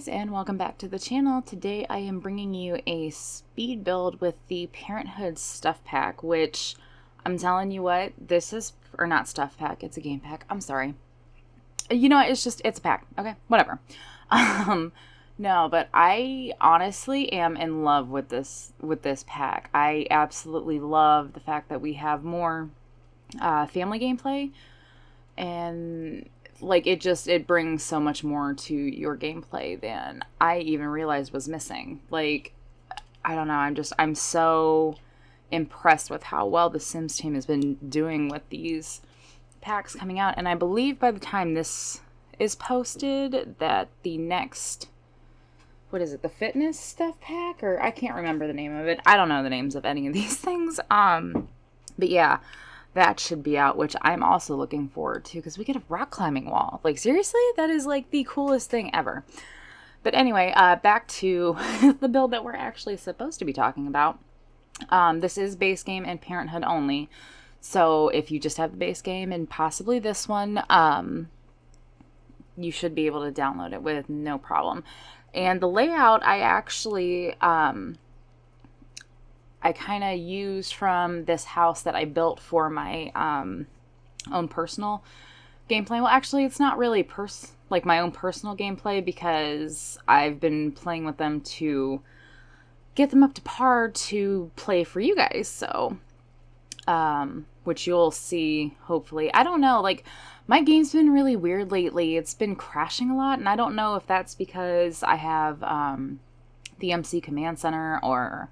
guys, and welcome back to the channel. Today I am bringing you a speed build with the Parenthood stuff pack, which I'm telling you what, this is, or not stuff pack, it's a game pack. I'm sorry. You know what, it's a pack. Okay, whatever. No, but I honestly am in love with this pack. I absolutely love the fact that we have more family gameplay, and like it brings so much more to your gameplay than I even realized was missing. Like, I don't know, I'm so impressed with how well the Sims team has been doing with these packs coming out. And I believe by the time this is posted that the next, what is it, the fitness stuff pack, or I can't remember the name of it. I don't know the names of any of these things. But yeah, that should be out, which I'm also looking forward to, because we get a rock climbing wall. Like, seriously, that is like the coolest thing ever. But anyway, back to the build that we're actually supposed to be talking about. This is base game and Parenthood only. So if you just have the base game and possibly this one, you should be able to download it with no problem. And the layout, I actually, I kind of used from this house that I built for my own personal gameplay. Well, actually, it's not really like my own personal gameplay, because I've been playing with them to get them up to par to play for you guys. So, which you'll see, hopefully. I don't know, like, my game's been really weird lately. It's been crashing a lot, and I don't know if that's because I have the MC Command Center, or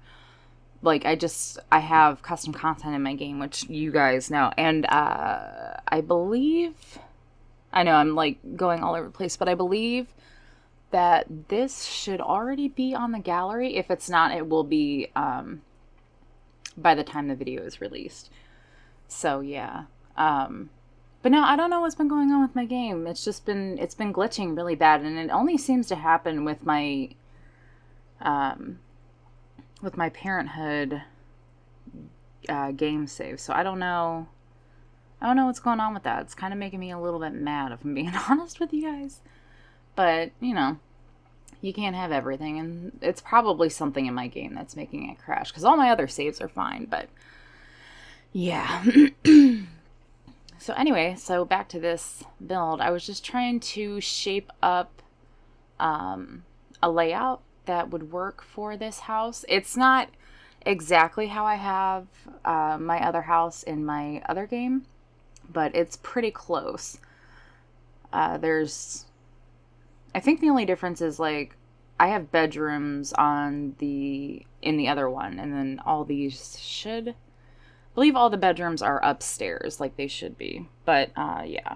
like I have custom content in my game, which you guys know. And I believe, I know I'm like going all over the place, but I believe that this should already be on the gallery. If it's not, it will be by the time the video is released. So yeah. But no, I don't know what's been going on with my game. It's been glitching really bad, and it only seems to happen with my Parenthood game save. So I don't know what's going on with that. It's kind of making me a little bit mad, if I'm being honest with you guys. But, you know, you can't have everything, and it's probably something in my game that's making it crash, because all my other saves are fine. But yeah. So anyway, so back to this build. I was just trying to shape up a layout that would work for this house. It's not exactly how I have my other house in my other game, but it's pretty close. I think the only difference is, like, I have bedrooms in the other one, and then all these I believe all the bedrooms are upstairs, like they should be. But yeah,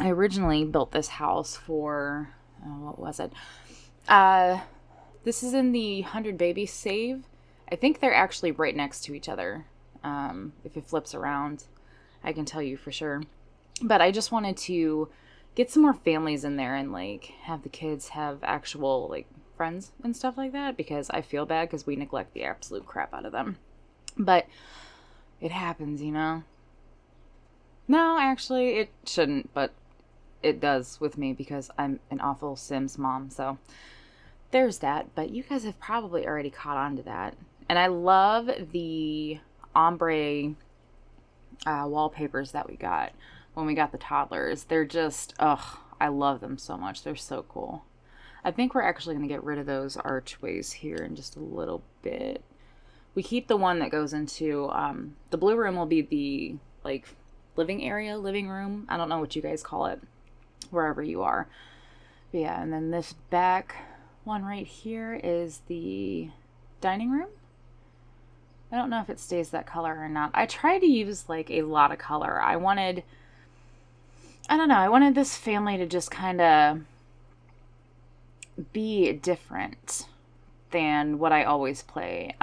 I originally built this house for, what was it? This is in the 100 Babies save. I think they're actually right next to each other. If it flips around, I can tell you for sure. But I just wanted to get some more families in there, and like have the kids have actual like friends and stuff like that, because I feel bad because we neglect the absolute crap out of them. But it happens, you know? No, actually it shouldn't, but it does with me, because I'm an awful Sims mom. So there's that. But you guys have probably already caught on to that. And I love the ombre wallpapers that we got when we got the toddlers. They're just, I love them so much. They're so cool. I think we're actually going to get rid of those archways here in just a little bit. We keep the one that goes into, the blue room will be the, like, living room. I don't know what you guys call it, wherever you are. But yeah, and then this back one right here is the dining room. I don't know if it stays that color or not. I try to use, like, a lot of color. I wanted this family to just kind of be different than what I always play.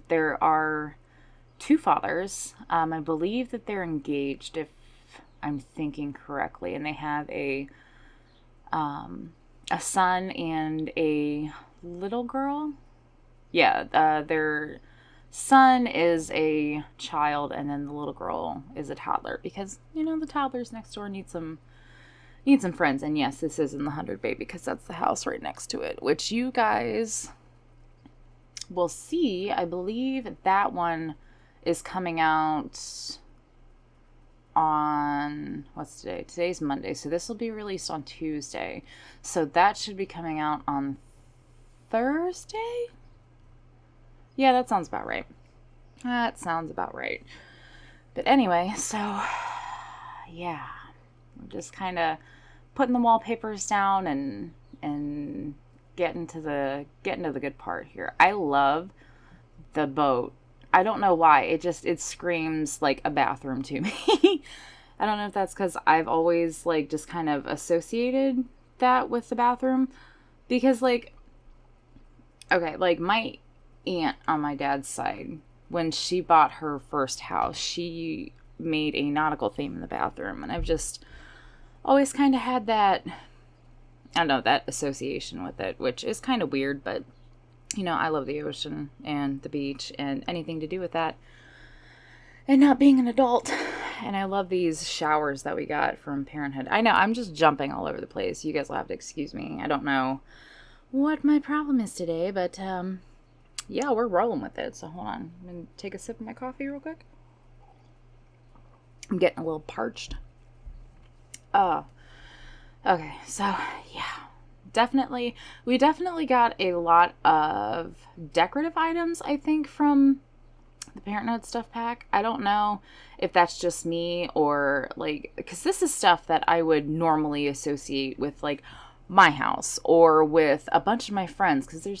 There are two fathers. I believe that they're engaged, if I'm thinking correctly, and they have a son and a little girl. Yeah, their son is a child, and then the little girl is a toddler, because, you know, the toddlers next door need some need some friends. And yes, this is in the 100 Bay because that's the house right next to it, which you guys will see. I believe that one is coming out on, what's today? Today's Monday, so this will be released on Tuesday. So that should be coming out on Thursday? Yeah, that sounds about right. That sounds about right. But anyway, so yeah, we're just kind of putting the wallpapers down and getting to the good part here. I love the boat. I don't know why. It screams like a bathroom to me. I don't know if that's because I've always like just kind of associated that with the bathroom. Because like, okay, like my aunt on my dad's side, when she bought her first house, she made a nautical theme in the bathroom. And I've just always kind of had that, I don't know, that association with it, which is kind of weird, but you know, I love the ocean and the beach and anything to do with that. And not being an adult. And I love these showers that we got from Parenthood. I know, I'm just jumping all over the place. You guys will have to excuse me. I don't know what my problem is today, but yeah, we're rolling with it. So hold on. I'm going to take a sip of my coffee real quick. I'm getting a little parched. Okay, so yeah. We definitely got a lot of decorative items, I think, from the Parenthood stuff pack. I don't know if that's just me or like, because this is stuff that I would normally associate with like my house or with a bunch of my friends, because I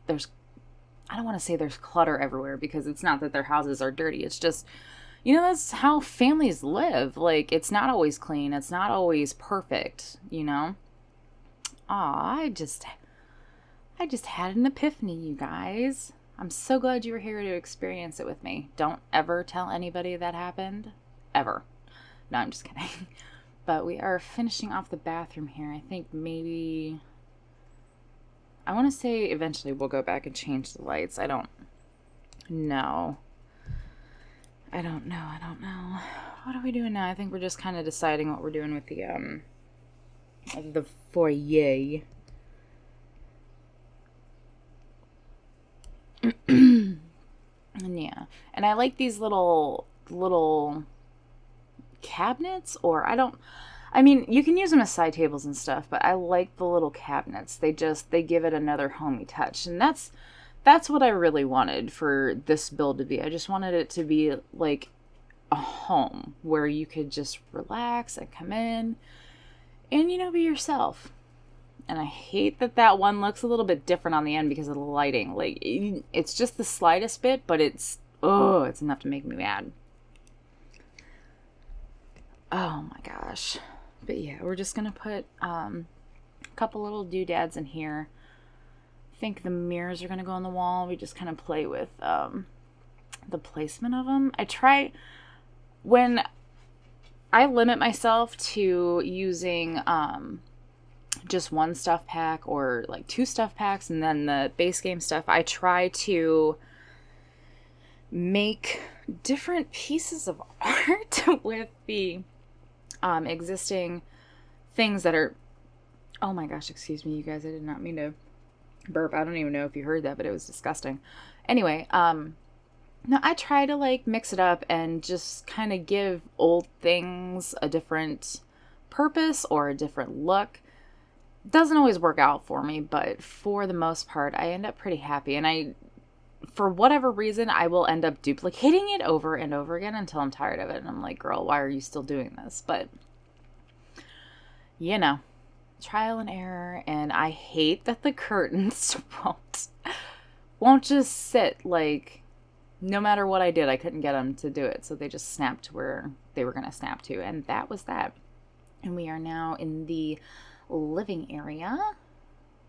don't want to say there's clutter everywhere, because it's not that their houses are dirty. It's just, you know, that's how families live. Like, it's not always clean. It's not always perfect, you know? Aw, I just had an epiphany, you guys. I'm so glad you were here to experience it with me. Don't ever tell anybody that happened. Ever. No, I'm just kidding. But we are finishing off the bathroom here. I think maybe, I want to say eventually we'll go back and change the lights. I don't know. What are we doing now? I think we're just kind of deciding what we're doing with the foyer. And yeah, and I like these little cabinets, or I mean, you can use them as side tables and stuff, but I like the little cabinets. They give it another homey touch, and that's what I really wanted for this build to be. I just wanted it to be like a home where you could just relax and come in and, you know, be yourself. And I hate that one looks a little bit different on the end because of the lighting. Like, it's just the slightest bit, but it's enough to make me mad. Oh my gosh. But yeah, we're just gonna put a couple little doodads in here. I think the mirrors are gonna go on the wall. We just kind of play with the placement of them. When I limit myself to using just one stuff pack or like 2 stuff packs and then the base game stuff, I try to make different pieces of art with the existing things that are, oh my gosh, excuse me, you guys, I did not mean to burp. I don't even know if you heard that, but it was disgusting. Anyway, no, I try to like mix it up and just kind of give old things a different purpose or a different look. Doesn't always work out for me, but for the most part, I end up pretty happy. And for whatever reason, I will end up duplicating it over and over again until I'm tired of it. And I'm like, girl, why are you still doing this? But, you know, trial and error. And I hate that the curtains won't just sit. Like, no matter what I did, I couldn't get them to do it. So they just snapped to where they were going to snap to. And that was that. And we are now in the living area,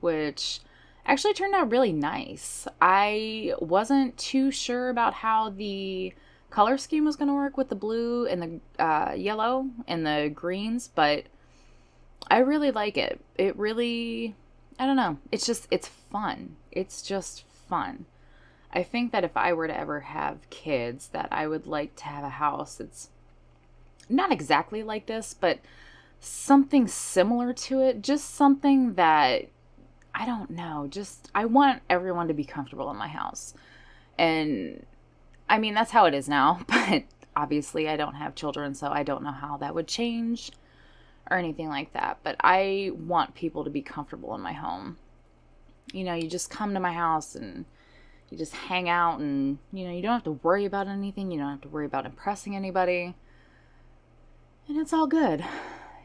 which actually turned out really nice. I wasn't too sure about how the color scheme was going to work with the blue and the yellow and the greens, but I really like it. It really, I don't know. It's fun. It's just fun. I think that if I were to ever have kids, that I would like to have a house that's not exactly like this, but something similar to it, just something that, I don't know, just I want everyone to be comfortable in my house. And I mean, that's how it is now, but obviously I don't have children, so I don't know how that would change or anything like that. But I want people to be comfortable in my home. You just come to my house and you just hang out, and you don't have to worry about anything. You don't have to worry about impressing anybody. And it's all good.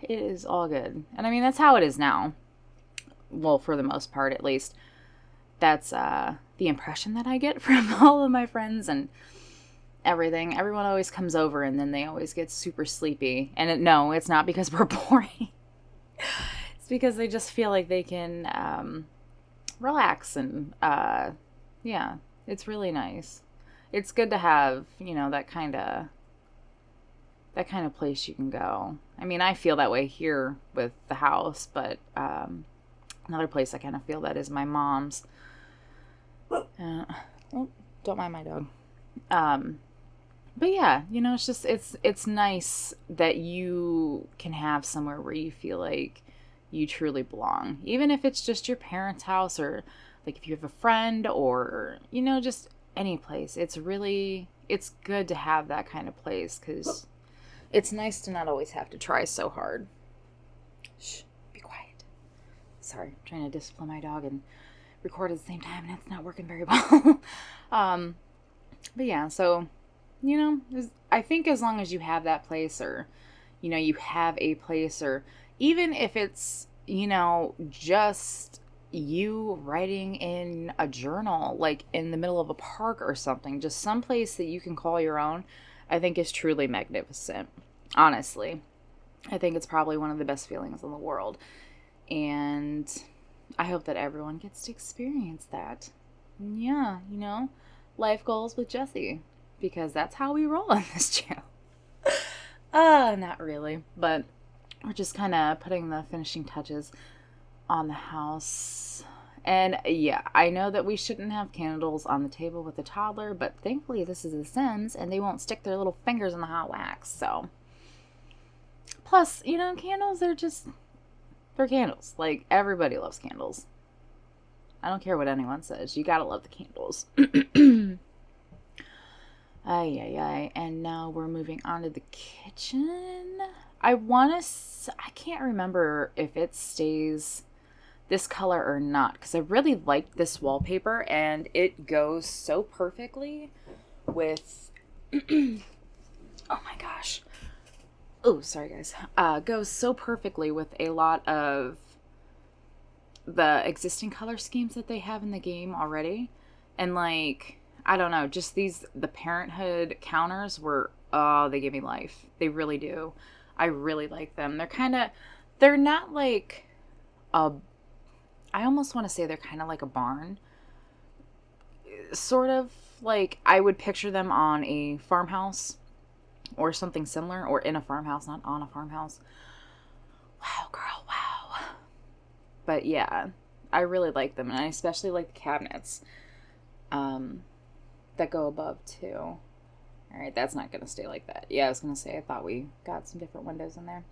It is all good. And I mean, that's how it is now. Well, for the most part, at least. That's the impression that I get from all of my friends and everything. Everyone always comes over and then they always get super sleepy. And no, it's not because we're boring. It's because they just feel like they can relax. And yeah, it's really nice. It's good to have, that kind of place you can go. I mean, I feel that way here with the house, but another place I kind of feel that is my mom's. Oh, don't mind my dog. But yeah, it's nice that you can have somewhere where you feel like you truly belong, even if it's just your parents' house, or like if you have a friend, or just any place. It's good to have that kind of place, because it's nice to not always have to try so hard. Shh, be quiet. Sorry, I'm trying to discipline my dog and record at the same time, and it's not working very well. But yeah, so, I think as long as you have that place, or, you have a place, or even if it's, just you writing in a journal, like in the middle of a park or something, just some place that you can call your own, I think is truly magnificent. Honestly, I think it's probably one of the best feelings in the world. And I hope that everyone gets to experience that. Yeah, life goals with Jessie, because that's how we roll on this channel. Not really, but we're just kind of putting the finishing touches on the house. And yeah, I know that we shouldn't have candles on the table with a toddler, but thankfully this is The Sims and they won't stick their little fingers in the hot wax. So, plus, candles, they're candles. Like, everybody loves candles. I don't care what anyone says. You gotta love the candles. Ay. And now we're moving on to the kitchen. I can't remember if it stays this color or not, because I really like this wallpaper and it goes so perfectly with oh my gosh, oh sorry guys, goes so perfectly with a lot of the existing color schemes that they have in the game already. And like, I don't know, just the Parenthood counters they give me life. They really do. I really like them. They're not like I almost want to say they're kind of like a barn. Sort of like I would picture them on a farmhouse or something similar, or in a farmhouse, not on a farmhouse. Wow, girl, wow. But yeah, I really like them, and I especially like the cabinets that go above too. All right, that's not going to stay like that. Yeah, I was going to say, I thought we got some different windows in there.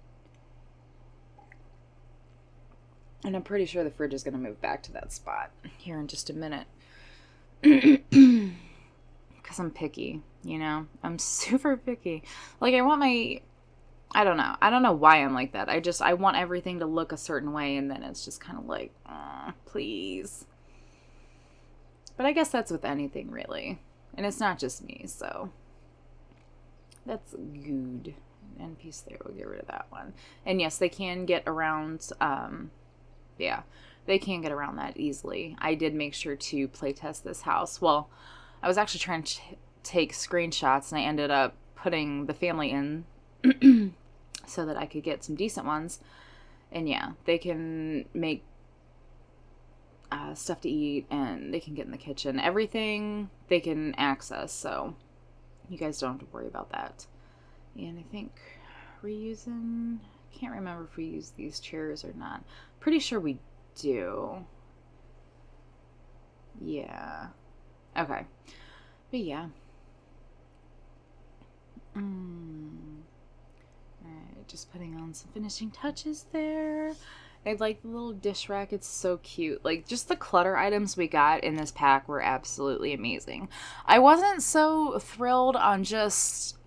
And I'm pretty sure the fridge is going to move back to that spot here in just a minute. Because I'm picky, I'm super picky. Like, I don't know why I'm like that. I want everything to look a certain way, and then it's just kind of like, please. But I guess that's with anything, really. And it's not just me, so that's good. And piece there, we'll get rid of that one. And yes, they can get around, they can get around that easily. I did make sure to playtest this house. Well, I was actually trying to take screenshots, and I ended up putting the family in so that I could get some decent ones. And yeah, they can make stuff to eat, and they can get in the kitchen. Everything they can access, so you guys don't have to worry about that. And I think reusing, can't remember if we use these chairs or not. Pretty sure we do. Yeah. Okay. But yeah. Alright, just putting on some finishing touches there. I like the little dish rack. It's so cute. Like, just the clutter items we got in this pack were absolutely amazing. I wasn't so thrilled on just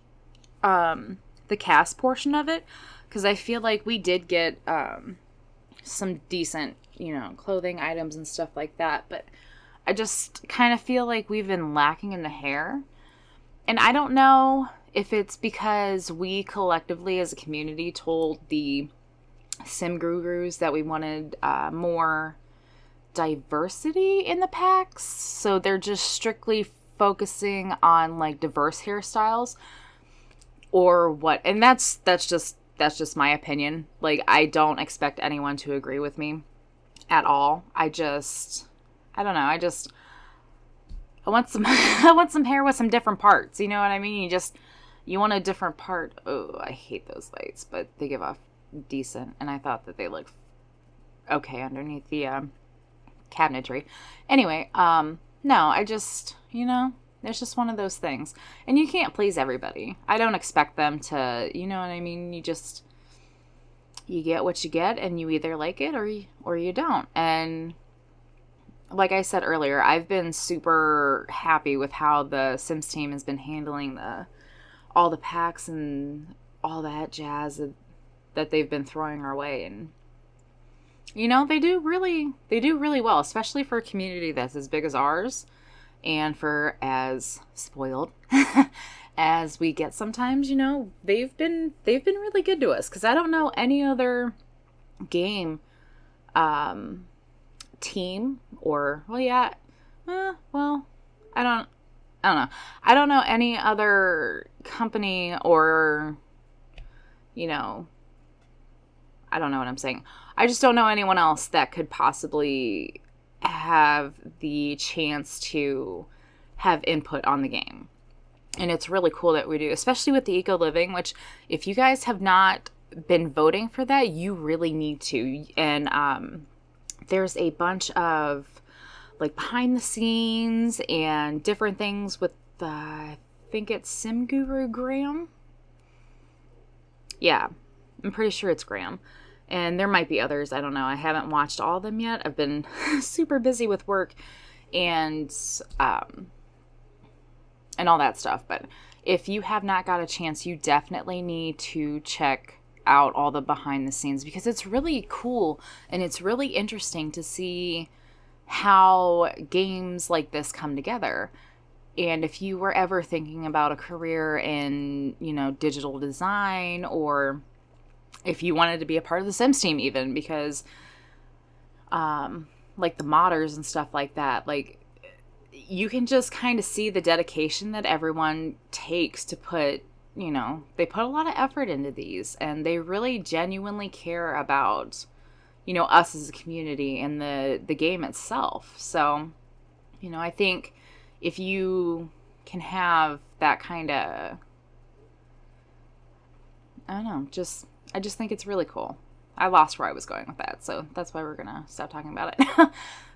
the cast portion of it, because I feel like we did get some decent, clothing items and stuff like that. But I just kind of feel like we've been lacking in the hair. And I don't know if it's because we collectively as a community told the sim gurus that we wanted more diversity in the packs, so they're just strictly focusing on like diverse hairstyles or what. And that's just my opinion. Like, I don't expect anyone to agree with me at all. I don't know. I want some I want some hair with some different parts. You know what I mean? You want a different part. Oh, I hate those lights, but they give off decent, and I thought that they looked okay underneath the cabinetry. Anyway, no, it's just one of those things. And you can't please everybody. I don't expect them to, you know what I mean? You get what you get, and you either like it or you don't. And like I said earlier, I've been super happy with how the Sims team has been handling all the packs and all that jazz that they've been throwing our way. And they do really well, especially for a community that's as big as ours, and for as spoiled as we get sometimes. They've been really good to us, because I don't know any other game team, or I don't know. I don't know any other company, or I don't know what I'm saying. I just don't know anyone else that could possibly have the chance to have input on the game. And it's really cool that we do, especially with the eco living, which if you guys have not been voting for that, you really need to. And there's a bunch of like behind the scenes and different things with I think it's Sim Guru Graham. Yeah, I'm pretty sure it's Graham. And there might be others. I don't know. I haven't watched all of them yet. I've been super busy with work and all that stuff. But if you have not got a chance, you definitely need to check out all the behind the scenes, because it's really cool and it's really interesting to see how games like this come together. And if you were ever thinking about a career in, digital design, or if you wanted to be a part of the Sims team even, because like the modders and stuff like that, like you can just kind of see the dedication that everyone takes to put, they put a lot of effort into these, and they really genuinely care about, us as a community and the game itself. So, I think if you can have that kind of, I don't know, I just think it's really cool. I lost where I was going with that, so that's why we're gonna stop talking about it.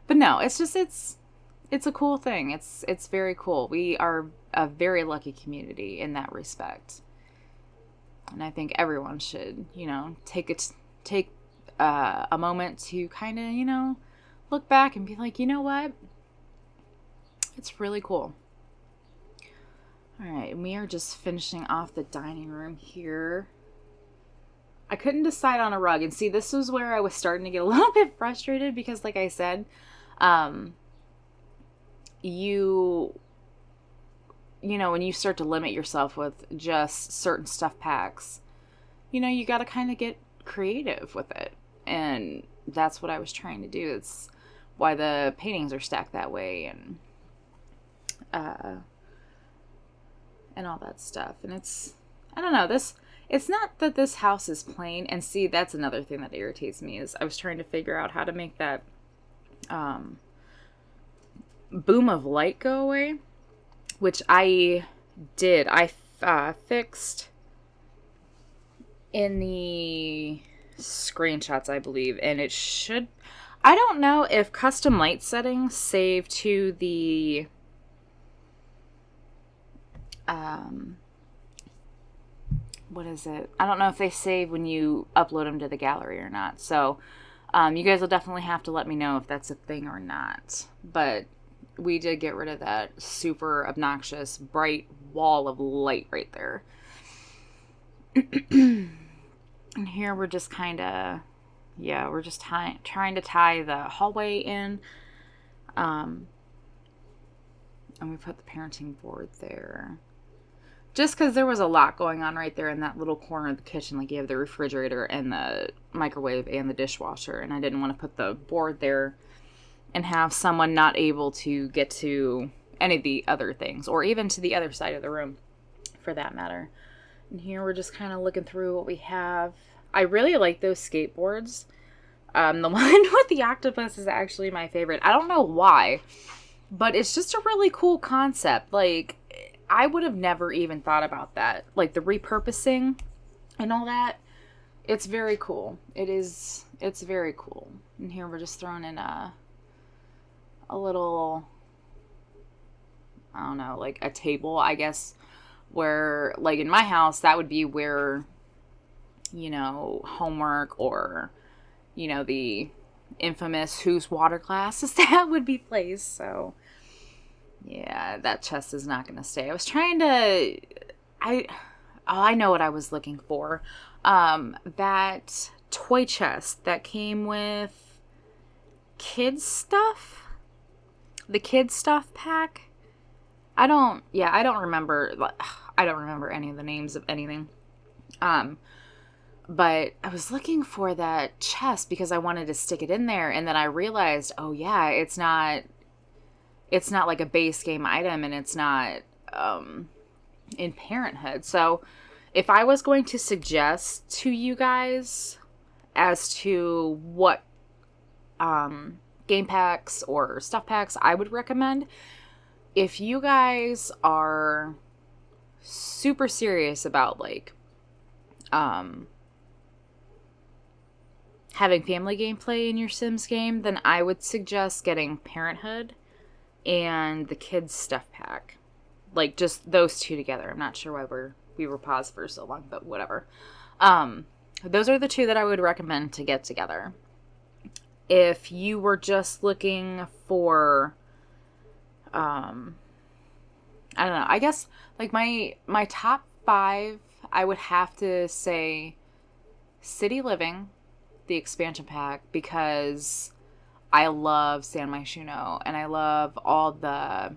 But no, it's a cool thing. It's very cool. We are a very lucky community in that respect, and I think everyone should, take a moment to kind of, look back and be like, you know what? It's really cool. All right, and we are just finishing off the dining room here. I couldn't decide on a rug. And see, this was where I was starting to get a little bit frustrated, because like I said, when you start to limit yourself with just certain stuff packs, you got to kind of get creative with it. And that's what I was trying to do. It's why the paintings are stacked that way, and all that stuff. And I don't know, it's not that this house is plain. And see, that's another thing that irritates me, is I was trying to figure out how to make that boom of light go away, which I did. I fixed in the screenshots, I believe, and it should, I don't know if custom light settings save to the what is it? I don't know if they save when you upload them to the gallery or not. So you guys will definitely have to let me know if that's a thing or not. But we did get rid of that super obnoxious bright wall of light right there. And here we're just kind of, yeah, we're just trying to tie the hallway in. And we put the parenting board there. Just because there was a lot going on right there in that little corner of the kitchen. Like, you have the refrigerator and the microwave and the dishwasher. And I didn't want to put the board there and have someone not able to get to any of the other things. Or even to the other side of the room, for that matter. And here we're just kind of looking through what we have. I really like those skateboards. The one with the octopus is actually my favorite. I don't know why, but it's just a really cool concept. Like, I would have never even thought about that. Like, the repurposing and all that. It's very cool. It's very cool. And here we're just throwing in a little, I don't know, like a table, I guess, where, like, in my house, that would be where, you know, homework or, you know, the infamous whose water classes that would be placed. So yeah, that chest is not going to stay. I was trying to, I know what I was looking for. That toy chest that came with kids stuff, the kids stuff pack. I don't remember any of the names of anything. But I was looking for that chest because I wanted to stick it in there, and then I realized, oh yeah, it's not like a base game item, and it's not in Parenthood. So if I was going to suggest to you guys as to what game packs or stuff packs I would recommend, if you guys are super serious about, like, having family gameplay in your Sims game, then I would suggest getting Parenthood and the kids stuff pack. Like, just those two together. I'm not sure why we were paused for so long, but whatever. Those are the two that I would recommend to get together. If you were just looking for, I don't know, I guess, like, my top 5, I would have to say City Living, the expansion pack, because I love San Myshuno, and I love all the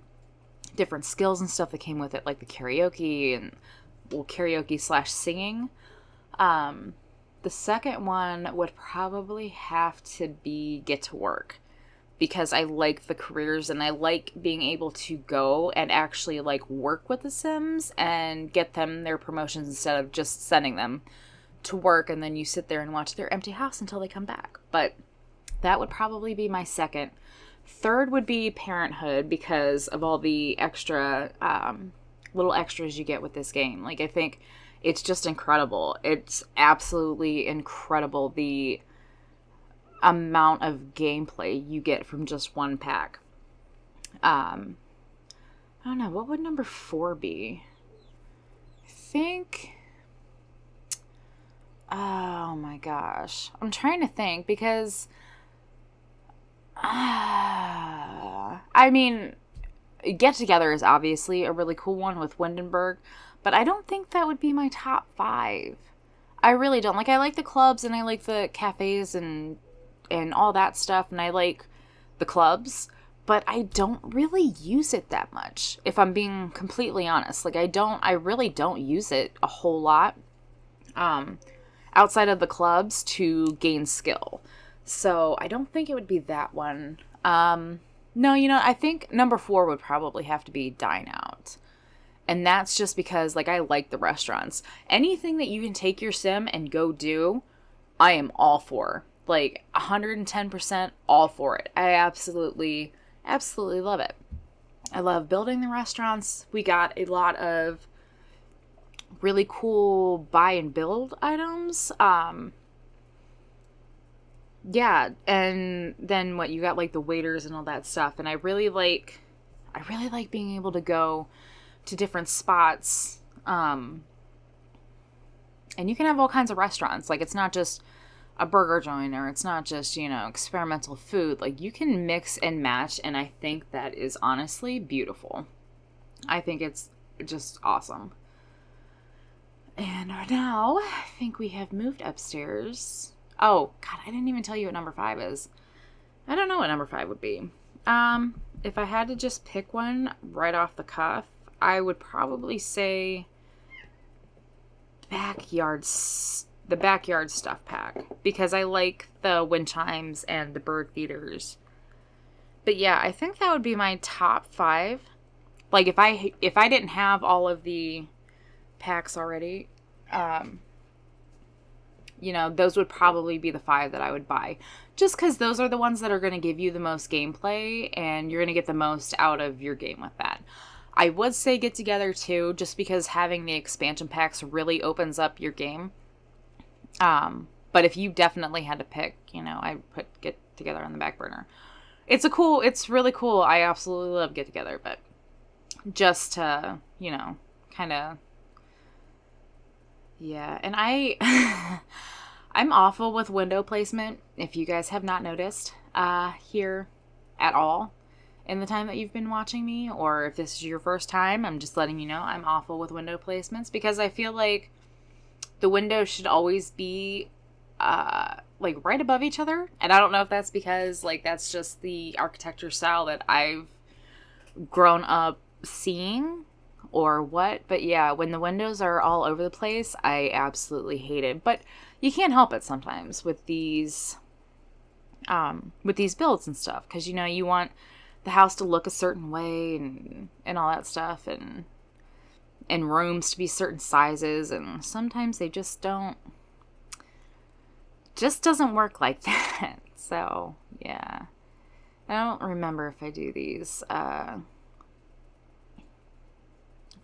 different skills and stuff that came with it, like the karaoke and, well, karaoke/singing. The second one would probably have to be Get to Work, because I like the careers and I like being able to go and actually, like, work with the Sims and get them their promotions instead of just sending them to work and then you sit there and watch their empty house until they come back. But that would probably be my second. Third would be Parenthood, because of all the extra little extras you get with this game. Like, I think it's just incredible. It's absolutely incredible, the amount of gameplay you get from just one pack. I don't know, what would number 4 be? I think, oh my gosh, I'm trying to think, because I mean, Get Together is obviously a really cool one with Windenburg, but I don't think that would be my top 5. I really don't. Like, I like the clubs and I like the cafes and all that stuff, and I like the clubs, but I don't really use it that much, if I'm being completely honest. Like, I really don't use it a whole lot outside of the clubs to gain skill. So I don't think it would be that one. No, you know, I think number 4 would probably have to be Dine Out. And that's just because, like, I like the restaurants. Anything that you can take your sim and go do, I am all for. Like, 110% all for it. I absolutely love it. I love building the restaurants. We got a lot of really cool buy and build items. Yeah, and then what, you got, like, the waiters and all that stuff. And I really like being able to go to different spots, And you can have all kinds of restaurants. Like, it's not just a burger joint, or it's not just, experimental food. Like, you can mix and match, and I think that is honestly beautiful. I think it's just awesome. And now, I think we have moved upstairs. Oh, God, I didn't even tell you what number 5 is. I don't know what number 5 would be. If I had to just pick one right off the cuff, I would probably say the backyard stuff pack, because I like the wind chimes and the bird feeders. But yeah, I think that would be my top 5. Like, if I didn't have all of the packs already, those would probably be the 5 that I would buy, just because those are the ones that are going to give you the most gameplay, and you're going to get the most out of your game with that. I would say get together too, just because having the expansion packs really opens up your game. But if you definitely had to pick, I put get together on the back burner. It's really cool. I absolutely love get together, but just to, kind of, yeah. And I'm awful with window placement, if you guys have not noticed, here at all in the time that you've been watching me, or if this is your first time, I'm just letting you know I'm awful with window placements, because I feel like the windows should always be like right above each other. And I don't know if that's because like that's just the architecture style that I've grown up seeing or what. But yeah, when the windows are all over the place, I absolutely hate it. But you can't help it sometimes with these builds and stuff, because you want the house to look a certain way and all that stuff, and rooms to be certain sizes, and sometimes they just doesn't work like that. So yeah, I don't remember if I do these if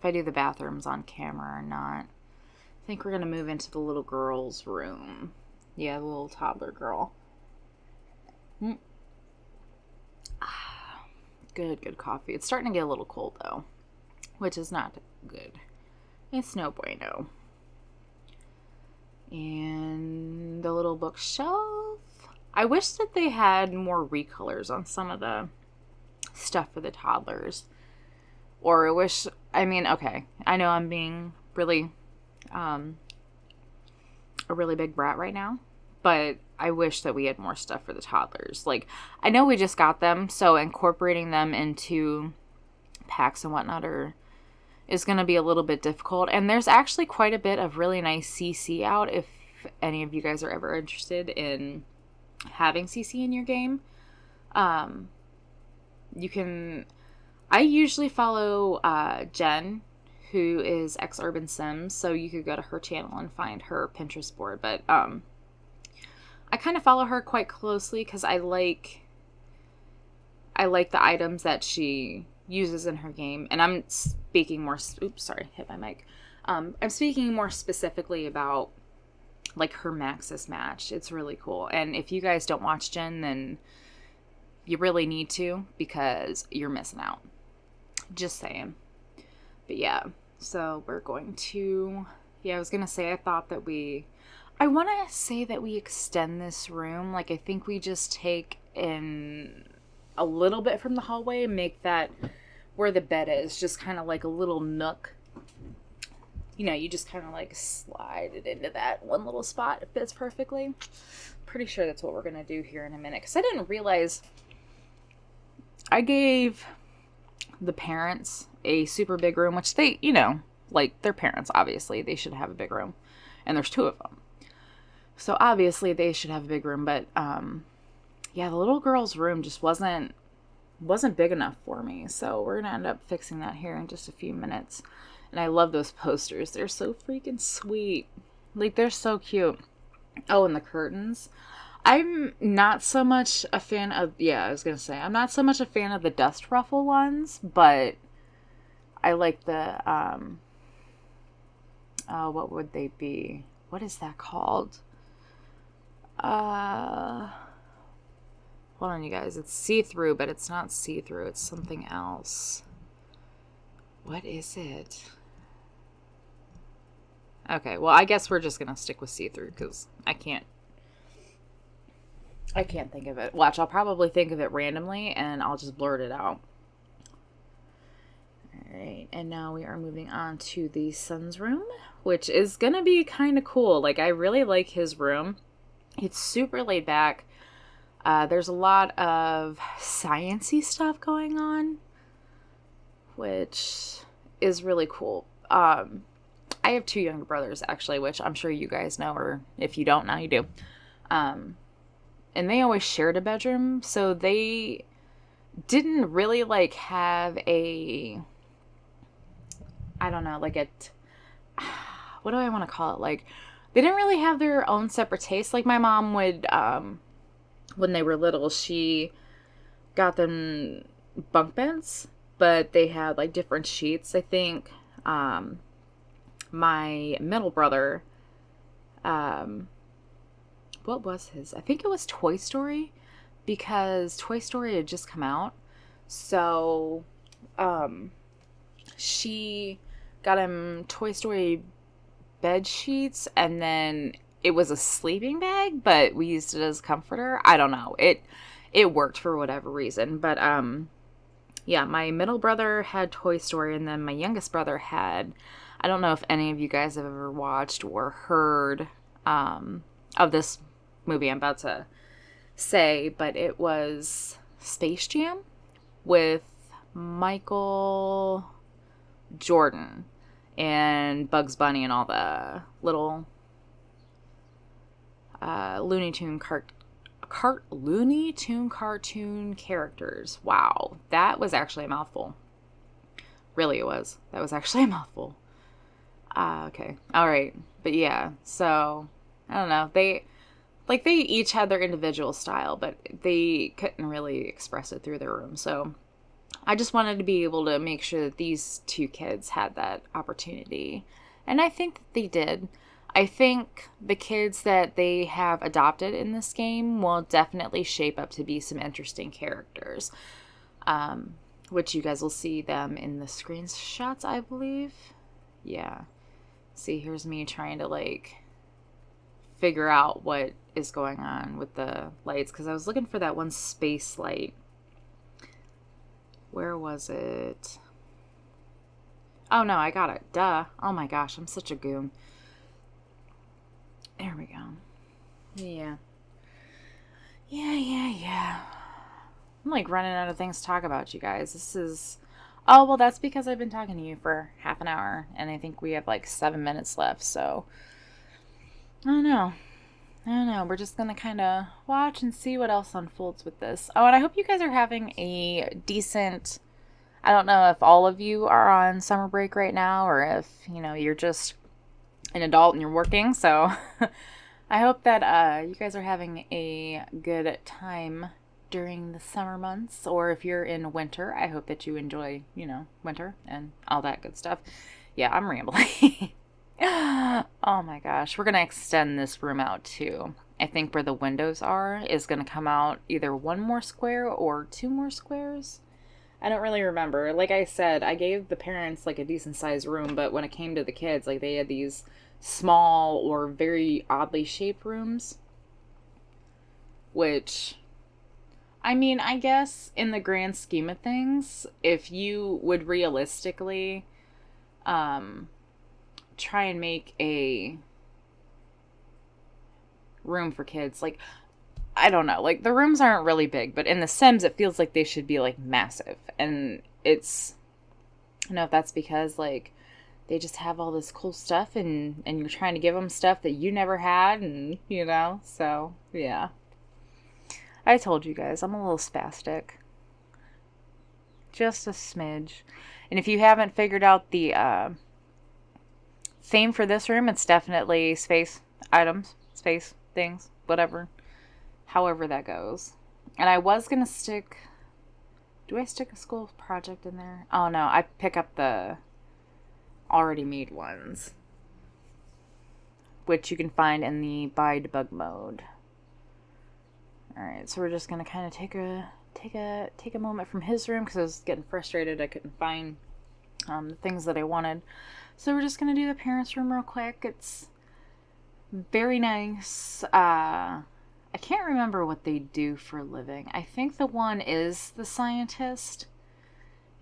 I do the bathrooms on camera or not. I think we're gonna move into the little girl's room. Yeah, the little toddler girl. Good coffee. It's starting to get a little cold though, which is not good. It's no bueno. And the little bookshelf. I wish that they had more recolors on some of the stuff for the toddlers. Or okay, I know I'm being really a really big brat right now, but I wish that we had more stuff for the toddlers. Like, I know we just got them, so incorporating them into packs and whatnot is going to be a little bit difficult. And there's actually quite a bit of really nice CC out if any of you guys are ever interested in having CC in your game. I usually follow Jen, who is Urban Sims, so you could go to her channel and find her Pinterest board. But I kind of follow her quite closely because I like the items that she uses in her game. And I'm speaking more, oops, sorry, hit my mic. I'm speaking more specifically about like her Maxis match. It's really cool. And if you guys don't watch Jen, then you really need to, because you're missing out. Just saying. But yeah, so we're going to, I was going to say, I want to say that we extend this room. Like, I think we just take in a little bit from the hallway and make that where the bed is just kind of like a little nook. You just kind of like slide it into that one little spot. It fits perfectly. Pretty sure that's what we're going to do here in a minute, because I didn't realize I gave the parents a super big room, which they, like, they're parents, obviously. They should have a big room. And there's 2 of them. So obviously they should have a big room, but the little girl's room just wasn't big enough for me. So we're gonna end up fixing that here in just a few minutes. And I love those posters. They're so freaking sweet. Like, they're so cute. Oh, and the curtains. I'm not so much a fan of, I'm not so much a fan of the dust ruffle ones, but I like the, what would they be? What is that called? Hold on, you guys. It's see-through, but it's not see-through. It's something else. What is it? Okay, well, I guess we're just gonna stick with see-through because I can't think of it. Watch, I'll probably think of it randomly and I'll just blurt it out. Alright, and now we are moving on to the son's room, which is gonna be kind of cool. Like, I really like his room. It's super laid back. There's a lot of science-y stuff going on, which is really cool. I have 2 younger brothers, actually, which I'm sure you guys know, or if you don't, now you do. And they always shared a bedroom, so they didn't really, like, have a, I don't know, like what do I want to call it? Like, they didn't really have their own separate tastes. Like, my mom would, when they were little, she got them bunk beds, but they had, like, different sheets. I think, my middle brother, what was his? I think it was Toy Story, because Toy Story had just come out. So, she got him Toy Story bed sheets, and then it was a sleeping bag, but we used it as a comforter. I don't know. It worked for whatever reason. But, yeah, my middle brother had Toy Story, and then my youngest brother had, I don't know if any of you guys have ever watched or heard of this movie I'm about to say, but it was Space Jam with Michael Jordan and Bugs Bunny and all the little Looney Tune cartoon characters. Wow, that was actually a mouthful. Really, it was. That was actually a mouthful. Okay. All right. But yeah, so I don't know. They each had their individual style, but they couldn't really express it through their room. So I just wanted to be able to make sure that these 2 kids had that opportunity. And I think that they did. I think the kids that they have adopted in this game will definitely shape up to be some interesting characters. Which you guys will see them in the screenshots, I believe. Yeah. See, here's me trying to, like, figure out what is going on with the lights, because I was looking for that one space light. Where was it? Oh no, I got it. Duh. Oh my gosh, I'm such a goon. There we go. Yeah. I'm like running out of things to talk about, you guys. Oh, well, that's because I've been talking to you for half an hour, and I think we have like 7 minutes left, so I don't know. We're just going to kind of watch and see what else unfolds with this. Oh, and I hope you guys are having a decent... I don't know if all of you are on summer break right now, or if, you're just an adult and you're working. So I hope that you guys are having a good time during the summer months. Or if you're in winter, I hope that you enjoy, winter and all that good stuff. Yeah, I'm rambling. Oh my gosh, we're going to extend this room out too. I think where the windows are is going to come out either 1 more square or 2 more squares. I don't really remember. Like I said, I gave the parents like a decent sized room, but when it came to the kids, like they had these small or very oddly shaped rooms. Which, I mean, I guess in the grand scheme of things, if you would realistically try and make a room for kids, like, I don't know, like the rooms aren't really big, but in The Sims it feels like they should be like massive. And it's, I don't know if that's because like they just have all this cool stuff and you're trying to give them stuff that you never had, and so yeah. I told you guys, I'm a little spastic. Just a smidge. And if you haven't figured out the theme for this room, it's definitely space items, space things, whatever. However that goes. And I was going to stick... Do I stick a school project in there? Oh no, I pick up the already made ones, which you can find in the buy debug mode. Alright, so we're just going to kind of take a moment from his room because I was getting frustrated I couldn't find the things that I wanted. So we're just going to do the parents' room real quick. It's very nice. I can't remember what they do for a living. I think the one is the scientist.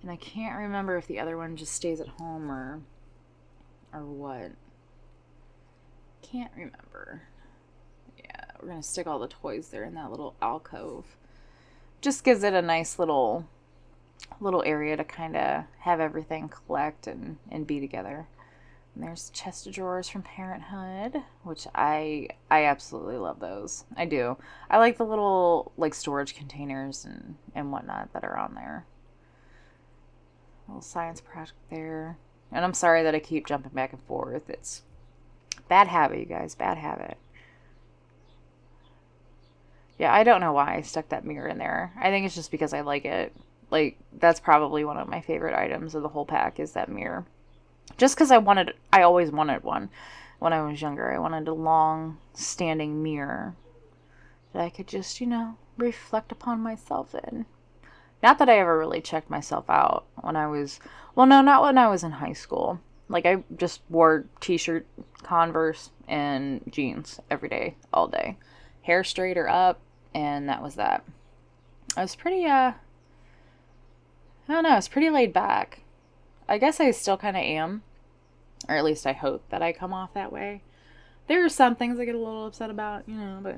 And I can't remember if the other one just stays at home or what. Can't remember. Yeah, we're going to stick all the toys there in that little alcove. Just gives it a nice little area to kind of have everything collect and be together. And there's the chest of drawers from Parenthood, which I absolutely love those. I do. I like the little like storage containers and whatnot that are on there. Little science project there. And I'm sorry that I keep jumping back and forth. It's bad habit, you guys. Bad habit. Yeah, I don't know why I stuck that mirror in there. I think it's just because I like it. Like, that's probably one of my favorite items of the whole pack is that mirror. Just because I always wanted one when I was younger. I wanted a long-standing mirror that I could just, reflect upon myself in. Not that I ever really checked myself out when I was, well, no, not when I was in high school. Like, I just wore t-shirt, Converse, and jeans every day, all day. Hair straight or up, and that was that. I was pretty, I don't know, I was pretty laid back. I guess I still kind of am, or at least I hope that I come off that way. There are some things I get a little upset about, but,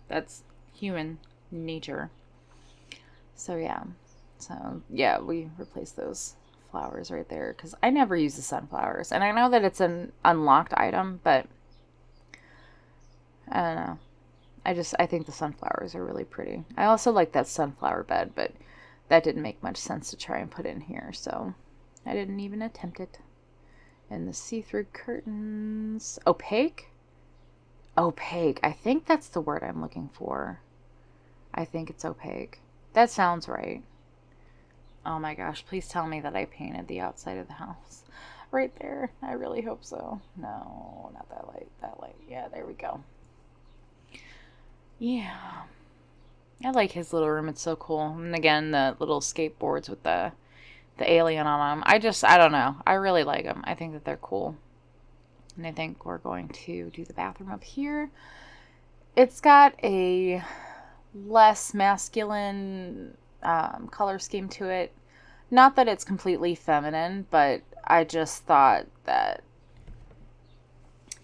that's human nature. So, yeah, we replaced those flowers right there, because I never use the sunflowers, and I know that it's an unlocked item, but I don't know. I think the sunflowers are really pretty. I also like that sunflower bed, but that didn't make much sense to try and put in here, so I didn't even attempt it. And the see-through curtains. Opaque? Opaque. I think that's the word I'm looking for. I think it's opaque. That sounds right. Oh my gosh, please tell me that I painted the outside of the house. Right there. I really hope so. No, not that light. That light. Yeah, there we go. Yeah. I like his little room. It's so cool. And again, the little skateboards with the alien on them. I don't know. I really like them. I think that they're cool. And I think we're going to do the bathroom up here. It's got a less masculine color scheme to it. Not that it's completely feminine, but I just thought that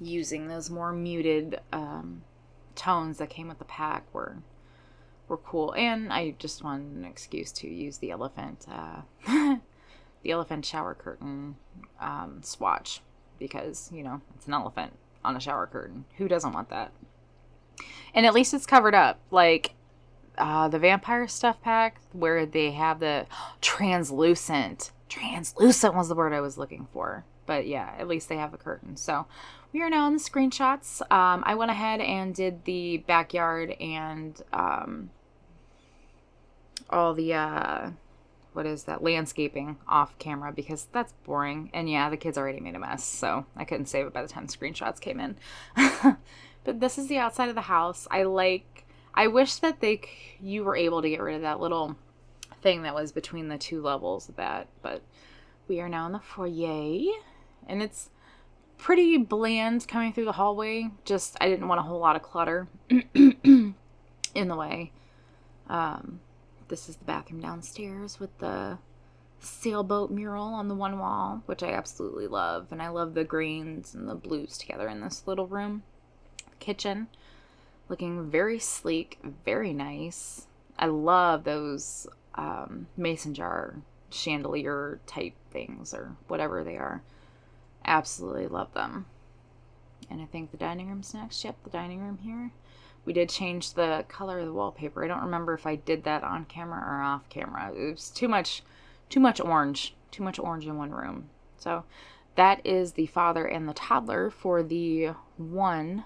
using those more muted tones that came with the pack were cool. And I just wanted an excuse to use the elephant the elephant shower curtain swatch, because it's an elephant on a shower curtain. Who doesn't want that? And at least it's covered up. Like the vampire stuff pack where they have the translucent was the word I was looking for. But yeah, at least they have the curtain. So we are now in the screenshots. I went ahead and did the backyard and all the landscaping off camera, because that's boring. And yeah, the kids already made a mess, so I couldn't save it by the time the screenshots came in. But this is the outside of the house. I wish that you were able to get rid of that little thing that was between the two levels of that. But we are now in the foyer, and it's pretty bland coming through the hallway. Just, I didn't want a whole lot of clutter in the way. This is the bathroom downstairs with the sailboat mural on the one wall, which I absolutely love. And I love the greens and the blues together in this little room. Kitchen, looking very sleek, very nice. I love those mason jar chandelier type things, or whatever they are. Absolutely love them. And I think the dining room's next. Yep, the dining room here. We did change the color of the wallpaper. I don't remember if I did that on camera or off camera. It was too much orange. Too much orange in one room. So that is the father and the toddler for the one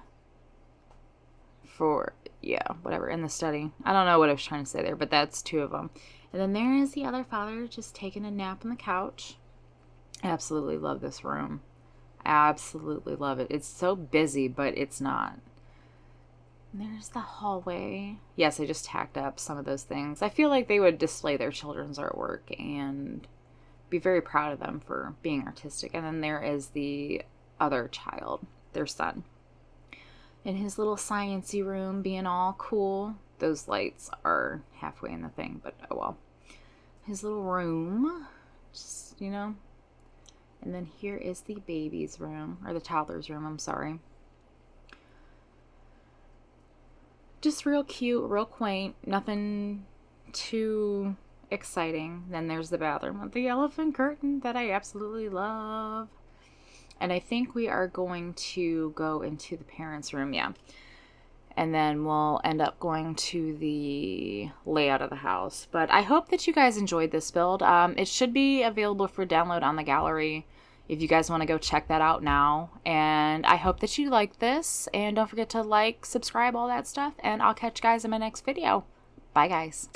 in the study. I don't know what I was trying to say there, but that's two of them. And then there is the other father just taking a nap on the couch. Absolutely love this room. Absolutely love it. It's so busy, but it's not. And there's the hallway. Yes, I just tacked up some of those things. I feel like they would display their children's artwork and be very proud of them for being artistic. And then there is the other child, their son, in his little science-y room being all cool. Those lights are halfway in the thing, but oh well. His little room, just, you know. And then here is the baby's room, or the toddler's room, I'm sorry. Just real cute, real quaint, nothing too exciting. Then there's the bathroom with the elephant curtain that I absolutely love. And I think we are going to go into the parents' room, yeah. And then we'll end up going to the layout of the house. But I hope that you guys enjoyed this build. It should be available for download on the gallery if you guys want to go check that out now. And I hope that you like this. And don't forget to like, subscribe, all that stuff. And I'll catch you guys in my next video. Bye, guys.